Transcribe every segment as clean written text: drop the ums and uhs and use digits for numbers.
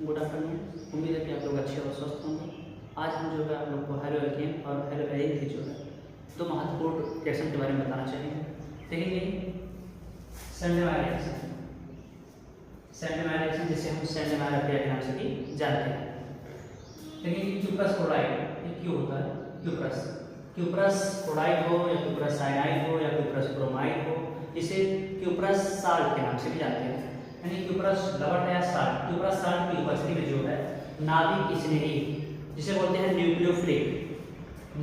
Good afternoon. उम्मीद है कि आप लोग अच्छे और स्वस्थ होंगे। आज हम जो है आप लोग को हेलोएल्केन और हेलोएरिन के जो है दो महत्वपूर्ण रिएक्शन के बारे में बताना चाहेंगे। देखेंगे सैंडमायर रिएक्शन, जिसे हम सैंडमायर अफेयर के नाम से भी जानते हैं। देखिए क्यूप्रस क्लोराइड, ये क्यू होता है क्यूप्रस, क्लोराइड हो या क्यूप्रस साइनाइड हो या क्यूप्रस ब्रोमाइड हो, इसे क्यूप्रस साल्ट के नाम से भी जानते हैं। यानी क्यूप्रस लवण या साल्ट, क्यूप्रस साल्ट की उपस्थिति में जो है नाभिक स्नेही, जिसे बोलते हैं न्यूक्लियोफिलिक,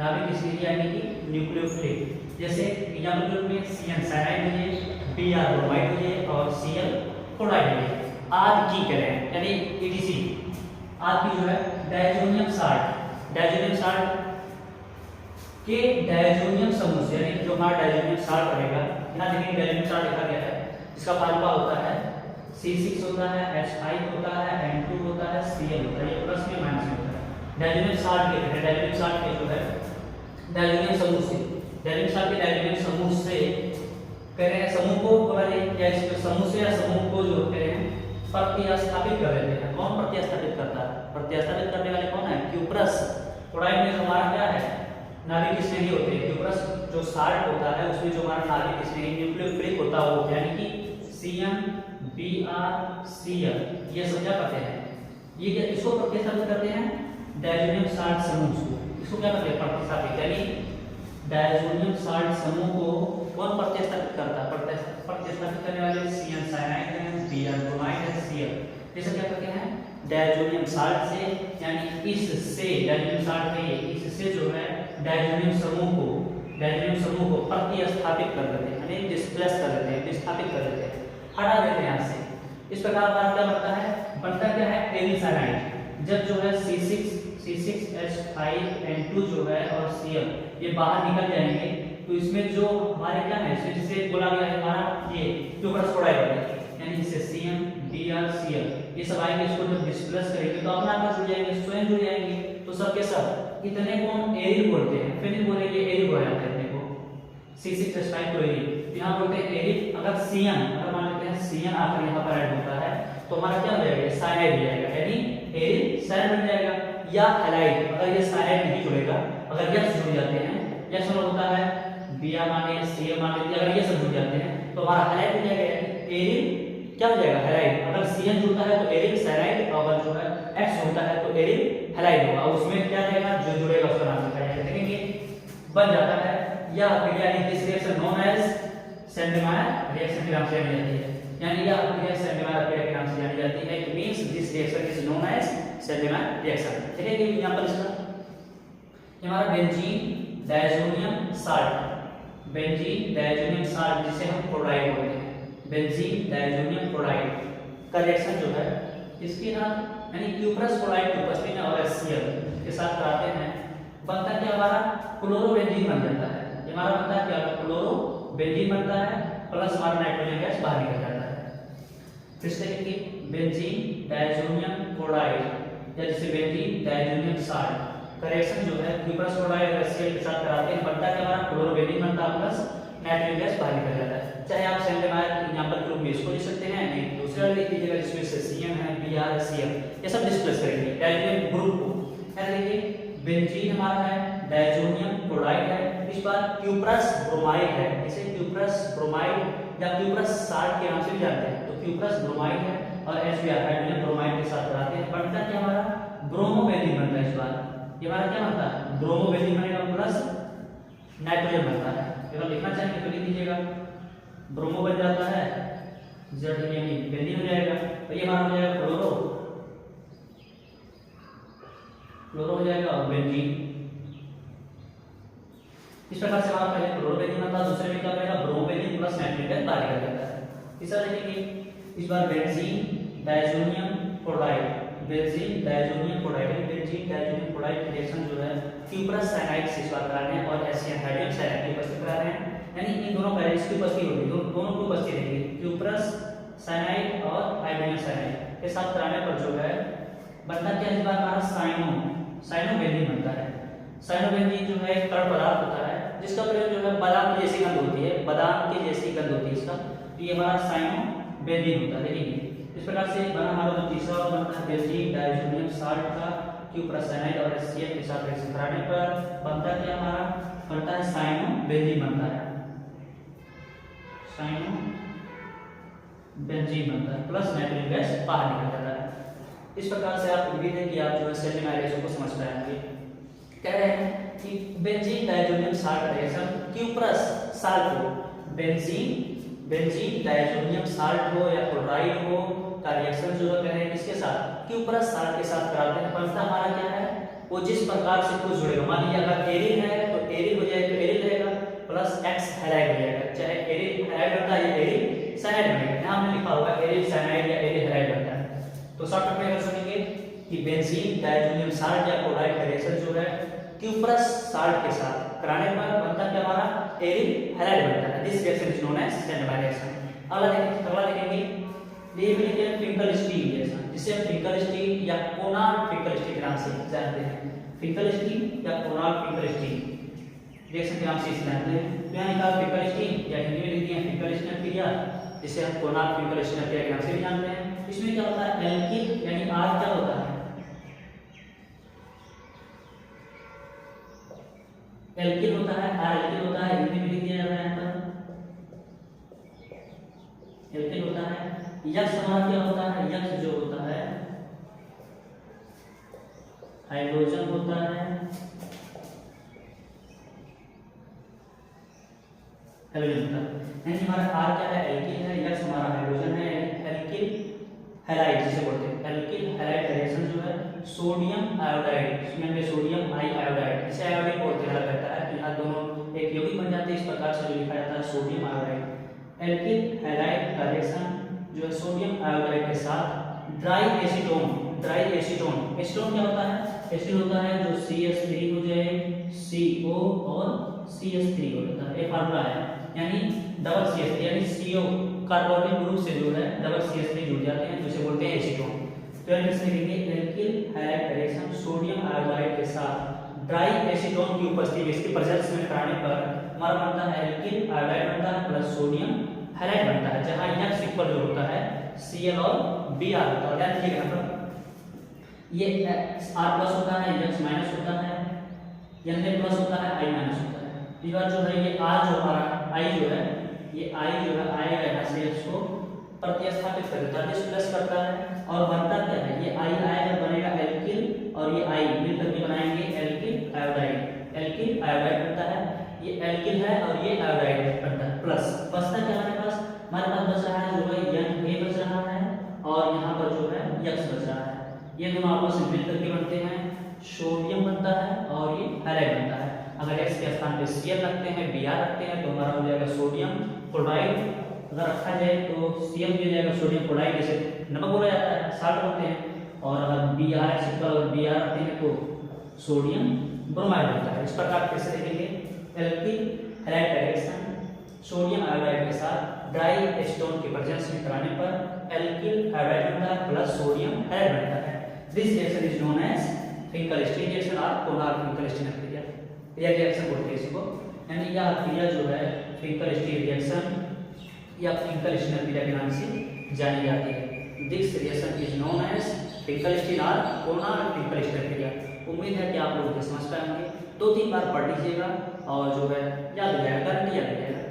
नाभिक स्नेही यानी कि न्यूक्लियोफिलिक। जैसे एग्जाम्पल में सीएन साइनाइड हो जाए, बीआर ब्रोमाइड हो जाए और सीएल क्लोराइड हो जाए। आद की करें यानी ईटीसी, आद की जो है डायजोनियम साल्ट के डायजोनियम समूह से, यानी जो हमारा डायजोनियम साल्ट रहेगा, यहाँ देखिए डायजोनियम साल्ट लिखा गया है, इसका फार्मूला होता है C6 होता है, H5 होता है, N2 होता है, Cl होता है, ये प्लस में माइनस में होता है। डायजोनियम साल्ट के डायजोनियम साल्ट के जो है डायजोनियम समूह से, डायजोनियम साल्ट के डायजोनियम समूह से कह रहे हैं, समूह को हमारे या इस समूह से या समूह को जो कह रहे हैं प्रतिस्थापित कर देते हैं। कौन प्रतिस्थापित करता है? प्रतिस्थापित करने वाले कौन है? क्यूप्रस क्लोराइड में हमारा क्या है, नाभिक स्नेही होते हैं। क्यूप्रस जो साल्ट होता है उसमें जो हमारा नाभिक स्नेही न्यूक्लियोफिलिक होता है वो, यानी कि Cn Br Cl, ये सब क्या करते हैं, ये क्या इसको प्रतिस्थापित करते हैं डायजोनियम साल्ट समूह को। इसको क्या करते हैं? प्रतिस्थापित, यानी डायजोनियम साल्ट समूह को कौन प्रतिस्थापित करता है? प्रतिस्थापित करने वाले Cn साइनाइड है, Br ब्रोमाइड है, Cl, ये सब क्या करते हैं डायजोनियम साल्ट से, यानी इससे डायजोनियम साल्ट में इससे जो है डायजोनियम समूह को प्रतिस्थापित कर देते हैं, यानी डिस्प्लेस कर देते हैं, विस्थापित कर देते हैं, हटा देते हैं यहाँ से। इस प्रकार हमारा क्या बनता है? बनता क्या है? Aryl cyanide. जब जो है C6H5N2 जो है और Cl ये बाहर निकल जाएंगे तो इसमें जो हमारे क्या है, जिसे बोला गया है हमारा ये क्यूप्रस क्लोराइड है, यानी जिसे Cn Br Cl ये सब आएंगे, इसको जब डिस्प्लेस करेंगे तो अपना आपस जुड़ जाएंगे, स्वयं जुड़ जाएंगे, तो सब के सब इतने को हम एरिन बोलते हैं। फिर बोलेंगे एरिन बोला जाता है इतने को, C6H5 को एरिन, यहाँ बोलते हैं एरिन। अगर Cn, अगर मान लेते हैं Cn आकर यहाँ पर ऐड होता है तो हमारा क्या हो जाएगा? साइनाइड हो जाएगा, यानी एरिन साइनाइड बन जाएगा। या हैलाइड, अगर ये साइनाइड नहीं जुड़ेगा, अगर ये जुड़ जाते हैं, यह सब होता है Br माने Cl मान लेते हैं, अगर ये सब जुड़ जाते हैं तो हमारा हैलाइड हो जाएगा, एरिन क्या हो जाएगा? हैलाइड। अगर Cn जुड़ता है तो एरिन साइनाइड, और अगर जो है X जुड़ता है तो एरिन हैलाइड होगा, और उसमें क्या रहेगा? जो जुड़ेगा उसका नाम लिखा जाएगा। देखेंगे बन जाता है या क्रिया, this reaction known as Sandmeyer reaction के नाम से जानी जाती है, यानी यह क्रिया सैंडमायर क्रिया के नाम से जानी जाती है। It means this reaction is known as Sandmeyer reaction. देखेंगे एग्जांपल इसका, हमारा बेंजीन डायजोनियम साल्ट, जिसे हम क्लोराइड बोलते हैं, बेंजीन डायजोनियम क्लोराइड का रिएक्शन जो है इसके साथ, यानी क्यूप्रस क्लोराइड की उपस्थिति में और HCl के साथ कराते हैं, बनता क्या हमारा? क्लोरोबेंजीन बन जाता है। हमारा बनता है क्या? क्लोरोबेंजीन बनता है, प्लस हमारा नाइट्रोजन गैस बाहर निकल जाता है। फिर से देखिए बेंजीन डायजोनियम क्लोराइड या जिसे बेंजीन डायजोनियम साल्ट का रिएक्शन जो है क्यूप्रस क्लोराइड और HCl के साथ कराते हैं, बनता क्या हमारा? क्लोरोबेंजीन बनता है, प्लस नाइट्रोजन गैस बाहर निकल जाता है। चाहे आप सैंडमायर एग्जांपल के रूप में इसको लिख सकते हैं, नहीं दूसरा लिख लीजिएगा जिसमें से Cn है, Br है, Cl, ये सब डिस्प्लेस करेंगे डायजोनियम ग्रुप को। देखिए बेंजीन हमारा है, डायजोनियम क्लोराइड है, इस बार क्यूप्रस ब्रोमाइड है, इसे क्यूप्रस ब्रोमाइड या क्यूप्रस साल्ट के नाम से भी जानते हैं। तो क्यूप्रस ब्रोमाइड है और HBr हाइड्रोजन ब्रोमाइड के साथ कराते हैं, बनता क्या हमारा? ब्रोमोबेंजीन बनता है। इस बार ये हमारा क्या बनता है? ब्रोमोबेंजीन बनेगा, प्लस नाइट्रोजन बनता है। अगर लिखना चाहेंगे तो लिख दीजिएगा, ब्रोमो बन जाता है, जेड यानी बेंजीन हो जाएगा, तो ये हमारा हो जाएगा क्लोरो हो जाएगा और बेंजीन। इस प्रकार से हमारा पहले क्लोरोबेंजीन बनता है, दूसरे में क्या बनेगा? ब्रोमोबेंजीन प्लस नाइट्रोजन बाहर निकल जाता है। तीसरा देखेंगे इस बार benzene diazonium chloride, benzene diazonium chloride reaction जो है क्यूप्रस साइनाइड से इस बार करा रहे हैं और HCl हाइड्रोजन साइनाइड की उपस्थिति करा रहे हैं, यानी इन दोनों पैरेंट्स की उपस्थिति होगी, दोनों की उपस्थिति रहेगी, क्यूप्रस साइनाइड और हाइड्रोजन साइनाइड के साथ कराने पर जो है बनता क्या? इस बार हमारा साइनोबेंजीन बनता है। साइनोबेंजीन जो है एक तरल पदार्थ होता है जिसका प्रयोग जो है बादाम की जैसी गंध होती है, बादाम की जैसी गंध होती है इसका, तो ये हमारा साइनोबेंजीन होता है। देखिए इस प्रकार से बना हमारा जो तीसरा बनता है बेंजीन डाइज़ोनियम साल्ट का क्यूप्रस साइनाइड और HCl के साथ रिएक्शन कराने पर बनता क्या हमारा बनता है साइनो बेंजीन बनता है, साइनो बेंजीन बनता है प्लस नाइट्रोजन गैस बाहर निकल जाता है। इस प्रकार से आप उम्मीद है कि आप जो है सेल रिएक्शन को समझ पाएंगे। कह रहे हैं कि benzene diazonium salt reaction cuprous salt को बेंजीन डाइज़ोनियम साल्ट हो या क्लोराइड हो का रिएक्शन जो है कह रहे हैं किसके साथ क्यूप्रस साल्ट के साथ कराते हैं। बनता हमारा क्या है वो जिस प्रकार से कुछ जुड़ेगा, मान लीजिए अगर एरिल है तो एरिल हो जाएगा, तो एरिल रहेगा प्लस एक्स हैलाइड हो जाएगा, चाहे एरिल हैलाइड बनता है या एरिल साइनाइड बनेगा। यहां में लिखा होगा एरिल साइनाइड या एरिल हैलाइड बनता है। तो शॉर्टकट में अगर सुनेंगे कि बेंजीन डाइज़ोनियम साल्ट या क्लोराइड का रिएक्शन जो है क्यूप्रस साल्ट के साथ कराने पर बनता क्या हमारा एरिल हैलाइड बनता है। This reaction is known as स्टैंडबाय रिएक्शन। अगला देखेंगे ये भी लिखे फिंकल स्टील रिएक्शन, जिसे हम फिंकल स्टील या कोनार्ड फिंकल स्टील के नाम से जानते हैं। फिंकल स्टील या कोनार्ड फिंकल स्टील रिएक्शन के नाम से इसे जानते हैं। तो यहाँ लिखा फिंकल स्टील या हिंदी में लिखते हैं फिंकल स्टील क्रिया, जिसे हम कोनार्ड फिंकल स्टील क्रिया के नाम से भी जानते हैं। इसमें क्या होता है एल्किल यानी आर क्या होता है एल्किल होता है, आर एल्किल होता है, हिंदी में लिख दिया जाता है यहाँ पर एल्किल होता है। यक्स हमारा क्या होता है यक्स जो होता है हाइड्रोजन होता है, हाइड्रोजन होता है यानी हमारा आर क्या है एल्किल है, यक्स हमारा हाइड्रोजन है, एल्किल हैलाइड जिसे बोलते हैं। एल्किल हैलाइड रिएक्शन जो है सोडियम आयोडाइड, इसमें में सोडियम आई आयोडाइड, इसे आयोडीन बोलते हैं रहता है। तो यहाँ दोनों एक यौगिक बन जाते हैं, इस प्रकार से जो लिखा जाता है सोडियम आयोडाइड। एल्किल हैलाइड का रिएक्शन जो है सोडियम आयोडाइड के साथ ड्राई एसीटोन एसीटोन क्या होता है एसिड होता है जो CH3 हो जाए CO और CH3 हो जाता है। ये फार्मूला है यानी डबल CH3 यानी CO कार्बोनिक ग्रुप से जो है डबल CH3 जुड़ जाते हैं, जिसे बोलते हैं एसीटोन। तो इसमें लिखेंगे alkyl halide reaction sodium iodide के साथ ड्राई एसीटोन की उपस्थिति इसके प्रेजेंस में कराने पर हमारा बनता है एल्किल आयोडाइड बनता है प्लस सोडियम हैलाइड बनता है, जहां यक्स इक्वल जो होता है Cl और Br होता है। ध्यान रखिएगा यहाँ पर ये R प्लस होता है, यक्स माइनस होता है, Na प्लस होता है, I माइनस होता है। इस बार जो है ये R जो हमारा I जो है ये I जो है आएगा यहाँ से इसको प्रतिस्थापित कर देता है, प्लस करता है और बनता क्या है ये I आएगा बनेगा एल्किल और ये I मिलकर के बनाएंगे एल्किल आयोडाइड। एल्किल आयोडाइड बनता है, ये एल्किल है और ये आयोडाइड बनता है प्लस बचता क्या हमारे पास बच रहा है जो है Na बच रहा है और यहाँ पर जो है यक्स बच रहा है। ये दोनों आपस में मिलकर के बनते हैं सोडियम बनता है और ये हैलाइड बनता है। अगर x के स्थान पे Cl रखते हैं Br रखते हैं तो हमारा हो जाएगा सोडियम क्लोराइड। अगर रखा जाए तो Cl भी हो जाएगा सोडियम क्लोराइड, जैसे नमक बोला जाता है साल्ट बोलते हैं, और अगर Br रखते हैं तो सोडियम ब्रोमाइड बनता है। इस प्रकार कैसे देखेंगे alkyl halide reaction sodium iodide के साथ ड्राई एसीटोन के प्रेजेंस में कराने पर एल्किल आयोडाइड बनता है प्लस सोडियम हैलाइड बनता है। This reaction is known as Finkelstein reaction और कोनार्ड फिंकल स्टील क्रिया रिएक्शन बोलते हैं इसको। यानी यह क्रिया जो है फिंकल स्टील रिएक्शन या फिंकल स्टील क्रिया के नाम से जानी जाती है। This reaction is known as Finkelstein और कोनार्ड फिंकल स्टील क्रिया। उम्मीद है कि आप लोग समझ पाएंगे। 2-3 बार पढ़ लीजिएगा और जो है याद हो जाएगा, गारंटी याद हो जाएगा।